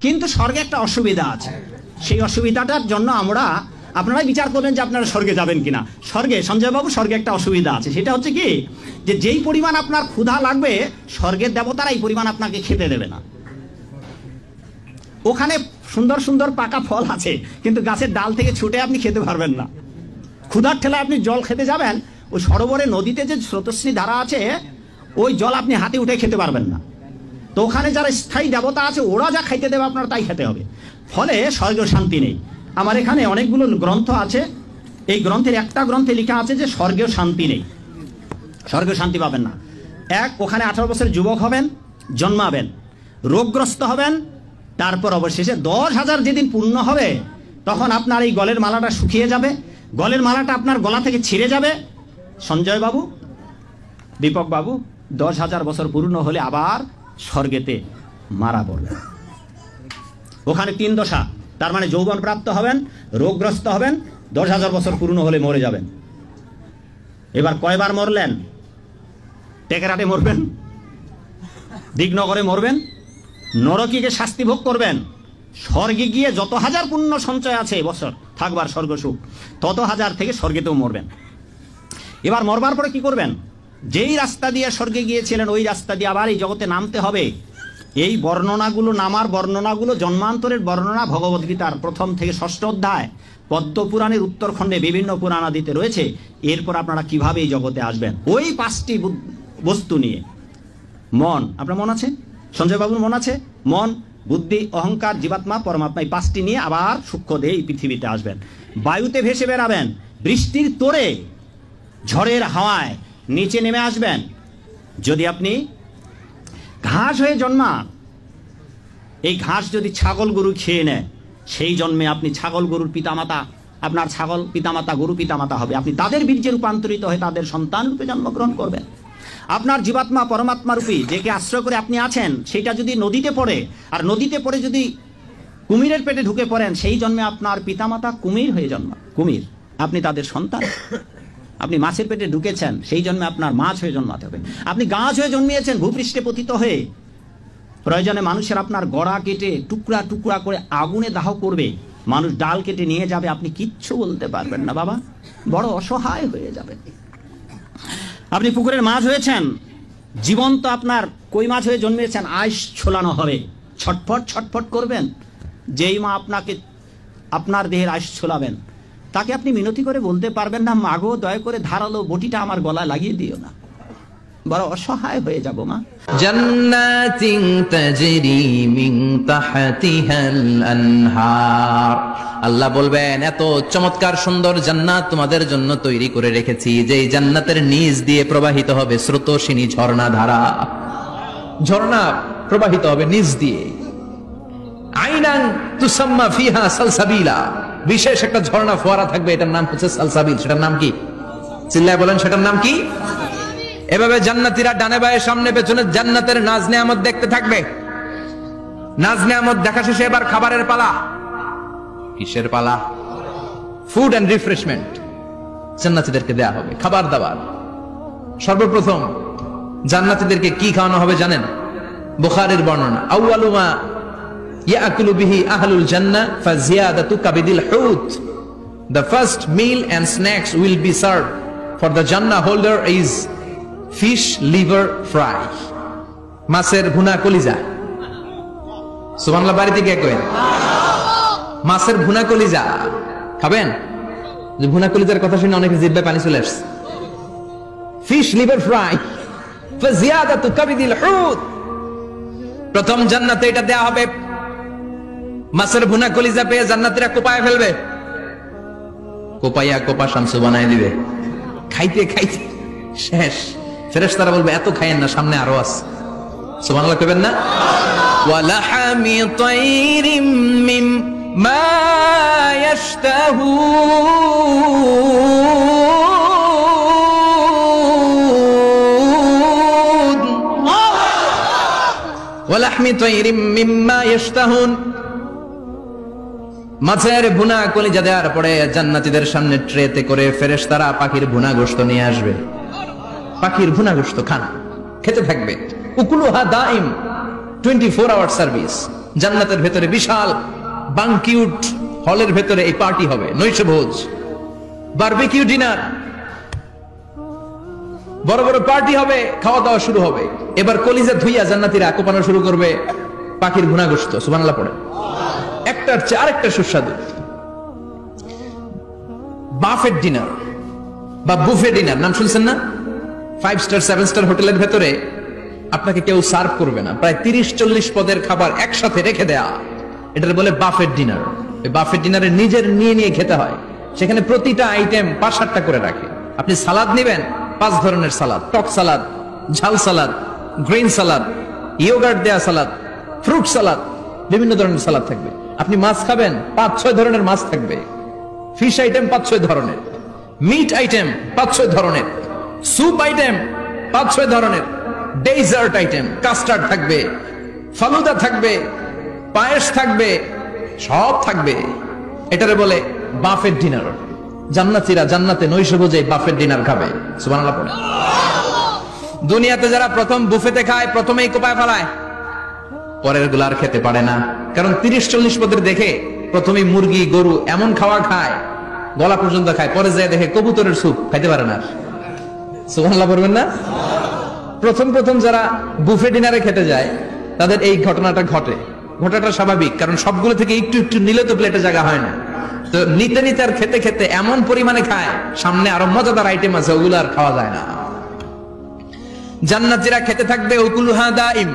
কিন্তু স্বর্গে একটা অসুবিধা আছে, সেই অসুবিধাটার জন্য আপনারাই বিচার করবেন যে আপনারা স্বর্গে যাবেন কিনা। স্বর্গে, সঞ্জয়বাবু, স্বর্গে একটা অসুবিধা আছে, সেটা হচ্ছে কি, যে যেই পরিমাণ আপনার ক্ষুধা লাগবে স্বর্গের দেবতারা এই পরিমাণ আপনাকে খেতে দেবে না। ওখানে সুন্দর সুন্দর পাকা ফল আছে, কিন্তু গাছের ডাল থেকে ছুটে আপনি খেতে পারবেন না। ক্ষুধার ঠেলায় আপনি জল খেতে যাবেন, ওই সরোবরে নদীতে যে স্রোতস্বিনী ধারা আছে, ওই জল আপনি হাতে উঠে খেতে পারবেন না। তো ওখানে যারা স্থায়ী দেবতা আছে ওরা যা খাইতে দেবে আপনার তাই খেতে হবে। ফলে স্বর্গেও শান্তি নেই। আমার এখানে অনেকগুলো গ্রন্থ আছে, এই গ্রন্থের একটা গ্রন্থে লেখা আছে যে স্বর্গেও শান্তি নেই, স্বর্গেও শান্তি পাবেন না। ওখানে 18 বছরের যুবক হবেন, জন্মাবেন, রোগগ্রস্ত হবেন, তারপর অবশেষে 10,000 যেদিন পূর্ণ হবে তখন আপনার এই গলের মালাটা শুকিয়ে যাবে, গলের মালাটা আপনার গলা থেকে ছিঁড়ে যাবে। সঞ্জয় বাবু, দীপক বাবু, 10,000 বছর পূর্ণ হলে আবার স্বর্গেতে মারা পড়বেন। ওখানে 3 দশা, তার মানে যৌবন প্রাপ্ত হবেন, রোগগ্রস্ত হবেন, 10,000 বছর পূর্ণ হলে মরে যাবেন। এবার কয়বার মরলেন? টেকেরাটে মরবেন, দিগনগরে মরবেন, নরকীকে শাস্তি ভোগ করবেন, স্বর্গে গিয়ে যত হাজার পুণ্য সঞ্চয় আছে বছর থাকবার স্বর্গ সুখ, তত হাজার থেকে স্বর্গেতেও মরবেন। এবার মরবার পরে কি করবেন? যেই রাস্তা দিয়ে স্বর্গে গিয়েছিলেন ওই রাস্তা দিয়ে আবার এই জগতে নামতে হবে। এই বর্ণনাগুলো, নামার বর্ণনাগুলো জন্মান্তরের বর্ণনা ভগবদ্গীতার 1ম থেকে 6ষ্ঠ অধ্যায়, পদ্মপুরাণের উত্তরখণ্ডে বিভিন্ন পুরাণাদিতে রয়েছে। এরপর আপনারা কিভাবে এই জগতে আসবেন, ওই 5টি বস্তু নিয়ে, মন, আপনার মন আছে, সঞ্জয় বাবুর মন আছে, মন, বুদ্ধি, অহংকার, জীবাত্মা, পরমাত্মা, এই 5টি নিয়ে আবার সূক্ষ্ম দেহে এই পৃথিবীতে আসবেন। বায়ুতে ভেসে বেড়াবেন, বৃষ্টির তোড়ে, ঝড়ের হাওয়ায় নিচে নেমে আসবেন। যদি আপনি ঘাস হয়ে জন্মান, এই ঘাস যদি ছাগল গরু খেয়ে নেয়, সেই জন্মে আপনি ছাগল গরুর পিতামাতা, আপনার ছাগল পিতামাতা গরু পিতামাতা হবে, আপনি তাদের বীর্যে রূপান্তরিত হয়ে তাদের সন্তান রূপে জন্মগ্রহণ করবেন। আপনার জীবাত্মা পরমাত্মা রূপী যেকে আশ্রয় করে আপনি আছেন, সেটা যদি নদীতে পড়ে, আর নদীতে পড়ে যদি কুমিরের পেটে ঢুকে পড়েন, সেই জন্মে আপনার পিতামাতা কুমির হয়ে জন্মান, কুমির, আপনি তাদের সন্তান। আপনি মাছের পেটে ঢুকেছেন, সেই জন্মে আপনার মাছ হয়ে জন্মাতে হবে। আপনি গাছ হয়ে জন্মিয়েছেন ভূপৃষ্ঠে পতিত হয়ে, প্রয়োজনে মানুষের আপনার গড়া কেটে টুকরা টুকরা করে আগুনে দাহ করবে, মানুষ ডাল কেটে নিয়ে যাবে, আপনি কিচ্ছু বলতে পারবেন না বাবা, বড় অসহায় হয়ে যাবেন। আপনি পুকুরের মাছ হয়েছেন, জীবন্ত আপনার কই মাছ হয়ে জন্মিয়েছেন, আইস ছোলানো হবে, ছটফট ছটফট করবেন। যেই মা আপনাকে আপনার দেহের আইস ছোলাবেন, তাকে আপনি মিনতি করে বলতে পারবেন না, মাগো দয়া করে ধারালো বটিটা আমার গলায় লাগিয়ে দিও না, বড় অসহায় হয়ে যাব মা। জান্নাতিন তাজরি মিন তাহতিহাল আনহার, আল্লাহ বলবেন এত চমৎকার সুন্দর জান্নাত তোমাদের জন্য তৈরি করে রেখেছি, যেই জান্নাতের নিচ দিয়ে প্রবাহিত হবে স্রোতস্বিনী ঝর্ণা ধারা, ঝর্ণা প্রবাহিত হবে নিচ দিয়ে। আইনান তুসাম্মা ফিহা সালসাবিলা, বিশেষ একটা ঝর্ণা ফোয়ারা থাকবে, এটার নাম হচ্ছে সালসাবিল। সেটার নাম কি? চিল্লায় বলেন, সেটার নাম কি? এভাবে জান্নাতীরা ডানে বায়ে সামনে পেছনে জান্নাতের নাজ নেয়ামত দেখতে থাকবে। নাজ নেয়ামত দেখা শেষে এবার খাবারের পালা। কিসের পালা? ফুড এন্ড রিফ্রেশমেন্ট জান্নাতীদেরকে দেয়া হবে, খাবার দাবার। সর্বপ্রথম জান্নাতীদেরকে কি খাওয়ানো হবে জানেন? বুখারীর বর্ণনা, আউয়ালু মা ইয়াকুলু বিহি আহলুল জান্নাহ ফাজিয়াদাতু কাবিদিল হুত, the first meal and snacks will be served for the Jannah holder is fish liver fry, মাছের ভুনা কলিজা। সুবহানাল্লাহ, বাড়িতে কে করেন? মাছের ভুনা কলিজা খাবেন? যে ভুনা কলিজার কথা শুনে অনেকে জিহ্বায় পানি চলে আসছে। ফিশ লিভার ফ্রাই ফাজিয়াদাতু কাবিদিল হুত, প্রথম জান্নাতে এটা দেয়া হবে। মাছের ভুনা কলিজা পেয়ে জান্নাতীরা কোপায় ফেলবে, কোপাইয়া কোপা শামসু বানায় দিবে। খাইতে খাইতে শেষ, ফেরেশতারা বলবে এত খাইয়েন না, সামনে আরো আছে। সুবহানাল্লাহ কইবেন না? ওয়ালাহামি তাইরিম মিম্মা ইয়াশতাহুন, ওয়ালাহমি তাইরিম মিম্মা ইয়াশতাহুন, মাছের ভুনা কলিজা দেওয়ার পরে জান্নাতীদের সামনে ট্রেতে করে ফেরেশতারা পাখির ভুনা গোশত নিয়ে আসবে। পাখির ভুনা গোশত খান, খেতে থাকবে। উকুলুহা দাইম, 24 আওয়ার সার্ভিস। জান্নাতের ভেতরে বিশাল বানকিউট হলের ভেতরে এই পার্টি হবে, নৈশভোজ, বারবিকিউ ডিনার, বড় বড় পার্টি হবে, খাওয়া দাওয়া শুরু হবে। এবার কলিজা ধুইয়া জান্নাতীরা কোপানো শুরু করবে পাখির ভুনা গোশত, সুবহানাল্লাহ পড়ে। একটার চেয়ে আরেকটা সুস্বাদু। বাফেট ডিনার বা বুফে ডিনার নাম শুনছেন না? 5 স্টার 7 স্টার হোটেলের ভেতরে আপনাকে কেউ সার্ভ করবে না, প্রায় 30-40 পদের খাবার একসাথে রেখে দেয়া, এটার বলে বাফেট ডিনার। এই বাফেট ডিনারে নিজের নিয়ে খেতে হয়। সেখানে প্রতিটা আইটেম 5-7টা করে রাখে। আপনি সালাদ নেবেন, 5 ধরনের সালাদ, টক সালাদ, ঝাল সালাদ, গ্রিন সালাদ, ইয়োগার্ট দেয়া সালাদ, ফ্রুট সালাদ, বিভিন্ন ধরনের সালাদ থাকবে। আপনি মাছ খাবেন, 5-6 ধরনের মাছ থাকবে। ফিশ আইটেম 5-6 ধরনের, মিট আইটেম 5-6 ধরনের, স্যুপ আইটেম 5-6 ধরনের, ডেজার্ট আইটেম, কাস্টার্ড থাকবে, ফালুদা থাকবে, পায়েস থাকবে, সব থাকবে। এটারে বলে বাফেট ডিনার। জান্নাতীরা জান্নাতে নৈশভোজে বাফেট ডিনার খাবে, সুবহানাল্লাহ পড়ে। দুনিয়াতে যারা প্রথম বুফেতে খায়, প্রথমেই কোপায় ফেলায়, পরের গুলো আর খেতে পারে না। কারণ 30-40 পদের দেখে প্রথমেই মুরগি গরু এমন খাওয়া খায়, গলা পর্যন্ত খায়, পরে যায় দেখে কবুতরের স্যুপ, খাইতে পারে না। সুবহানাল্লাহ পড়বেন না? প্রথম যারা বুফে ডিনারে খেতে যায় তাদের এই ঘটনাটা ঘটে। ঘটাটা স্বাভাবিক, কারণ সবগুলো থেকে একটু একটু নিলে তো প্লেটে জায়গা হয় না। তো নিতে নিতে আর খেতে খেতে এমন পরিমাণে খায়, সামনে আরো মজাদার আইটেম আছে, ওগুলো আর খাওয়া যায় না। জান্নাতীরা খেতে থাকবে উকুলুহা দাইম,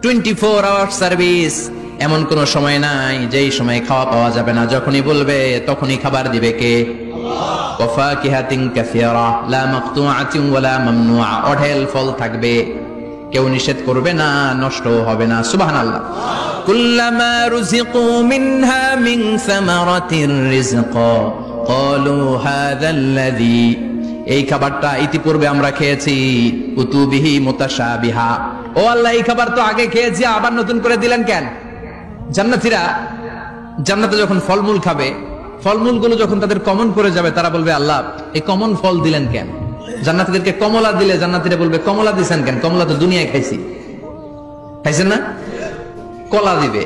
24 আওয়ার সার্ভিস। এমন কোন সময় নাই যেই সময় খাওয়া পাওয়া যাবে না। যখনই বলবে তখনই খাবার দিবে কে? ওয়াফাকিহাতিন কাসীরা লা মাকতুআতিন ওয়ালা মামনুআ। অঢেল ফল থাকবে, কেউ নিষেধ করবে না, নষ্ট হবে না। সুবহানাল্লাহ। কুল্লামা রুজিকু মিনহা মিন সামারাতির রিজকা ক্বালু হাযাল্লাযী, এই খাবারটা ইতিপূর্বে আমরা খেয়েছি, কুতুবিহি মুতাশাবিহা। ও আল্লাহ, এই খাবার তো আগে খেয়েছি, আবার নতুন করে দিলেন কেন? জান্নাতীরা জান্নাতে যখন ফলমূল খাবে, ফলমূলগুলো যখন তাদের কমন পড়ে যাবে, তারা বলবে আল্লাহ এই কমন ফল দিলেন কেন? জান্নাতীদেরকে কমলা দিলে জান্নাতীরা বলবে কমলা দিছেন কেন? কমলা তো দুনিয়ায় খাইছি, খাইছেন না? কলা দিবে,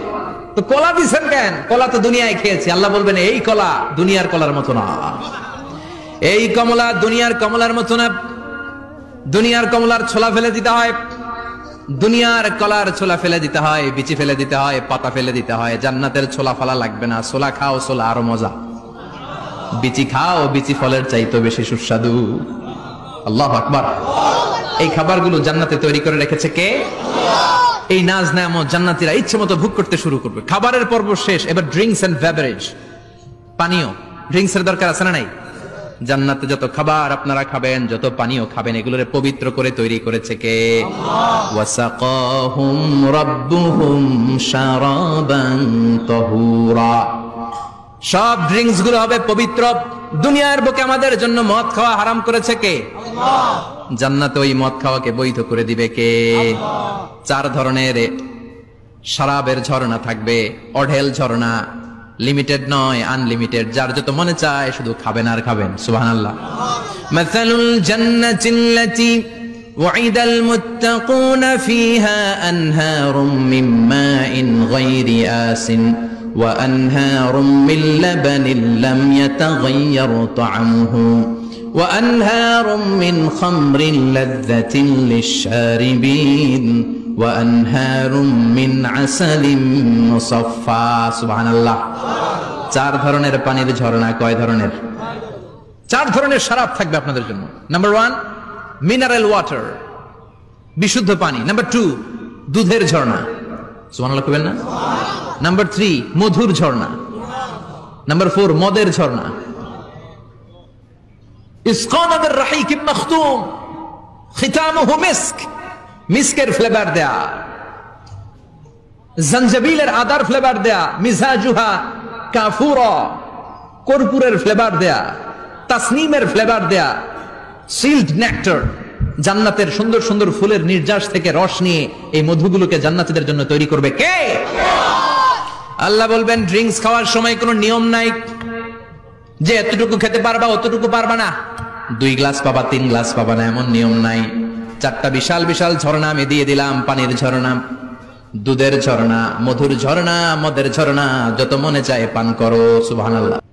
তো কলা দিছেন কেন? কলা তো দুনিয়ায় খেয়েছি। আল্লাহ বলবেন এই কলা দুনিয়ার কলার মতো না, এই কমলা দুনিয়ার কমলার মতো না। দুনিয়ার কমলার ছোলা ফেলে দিতে হয়, দুনিয়ার কলার ছোলা ফেলে দিতে হয়, বিচি ফেলে দিতে হয়, পাতা ফেলে দিতে হয়। জান্নাতের ছোলা ফালা লাগবে না, ছোলা খাও, ছোলা আরো মজা। বিচি খাও, বিচি ফলের চাইতে বেশি সুস্বাদু। আল্লাহু আকবার। এই খাবারগুলো জান্নাতে তৈরি করে রেখেছে কে? এই নাজ নেয়ামত জান্নাতীরা ইচ্ছে মতো ভোগ করতে শুরু করবে। খাবারের পর্ব শেষ, এবার ড্রিঙ্কস এন্ড বেভারেজ, পানীয়। ড্রিঙ্কস এর দরকার আছে না নাই? জান্নাতে যত খাবার আপনারা খাবেন, যত পানীয় খাবেন, এগুলোরে পবিত্র করে তৈরি করেছে কে? ওয়াসাকাহুম রাব্বুহুম শারাবান তাহুরা। সব ড্রিঙ্কস গুলো হবে পবিত্র। দুনিয়ার বুকে আমাদের জন্য মদ খাওয়া হারাম করেছে কে? আল্লাহ। জান্নাতে ওই মদ খাওয়াকে বৈধ করে দিবে কে? আল্লাহ। 4 ধরনের শরাবের ঝর্ণা থাকবে, অঢেল ঝর্ণা, লিমিটেড নয়, আনলিমিটেড। যার যত মনে চায় শুধু খাবেন আর খাবেন। সুবহানাল্লাহ। মাসালুল জান্নাতিল্লাতী ওয়াইদাল মুত্তাকুনা ফিহা আনহারুম মিন মাইন গায়রি আসিন ওয়া আনহারুম মিন লাবানিন লাম ইয়াতাগায়্যার তা'আমুহু ওয়া আনহারুম মিন খামরিন লাযযাতিন লিশ-শারিবিন ওয়া আনহারুম মিন আসালিন মুসাফফা। সুবহানাল্লাহ। 4 ধরনের পানির ঝর্ণা। কয় ধরনের? 4 ধরনের শরাব থাকবে আপনাদের জন্য। নাম্বার 1 মিনারেল ওয়াটার, বিশুদ্ধ পানি। নাম্বার 2 দুধের ঝর্ণা। সুবহানাল্লাহ কইবেন না? নাম্বার 3 মধুর ঝর্ণা। নাম্বার 4 মদের ঝর্ণা। ইসকানা বির রাহিকিম মাখতুম খিতামুহু মিস্ক, মিস্কের ফ্লেভার দেয়া, জঞ্জাবিলের আদার ফ্লেভার দেয়া, মিজাজুহা কাফুরা, কর্পূরের ফ্লেভার দেয়া, তাসনিমের ফ্লেভার দেয়া, সিল্ড নেক্টার, জান্নাতের সুন্দর সুন্দর ফুলের নির্যাস থেকে রস নিয়ে এই মধুগুলোকে জান্নাতীদের জন্য তৈরি করবে কে? আল্লাহ বলবেন ড্রিঙ্কস খাওয়ার সময় কোনো নিয়ম নাই যে এতটুকু খেতে পারবা অতটুকু পারবা না, 2 গ্লাস পাবা 3 গ্লাস পাবা না, এমন নিয়ম নাই। 4টা বিশাল বিশাল ঝর্ণা আমি দিয়ে দিলাম, পানির ঝর্ণা। দুধের ঝর্ণা, মধুর ঝর্ণা, মদের ঝর্ণা, যত মনে চায় পান করো। সুবহানাল্লাহ।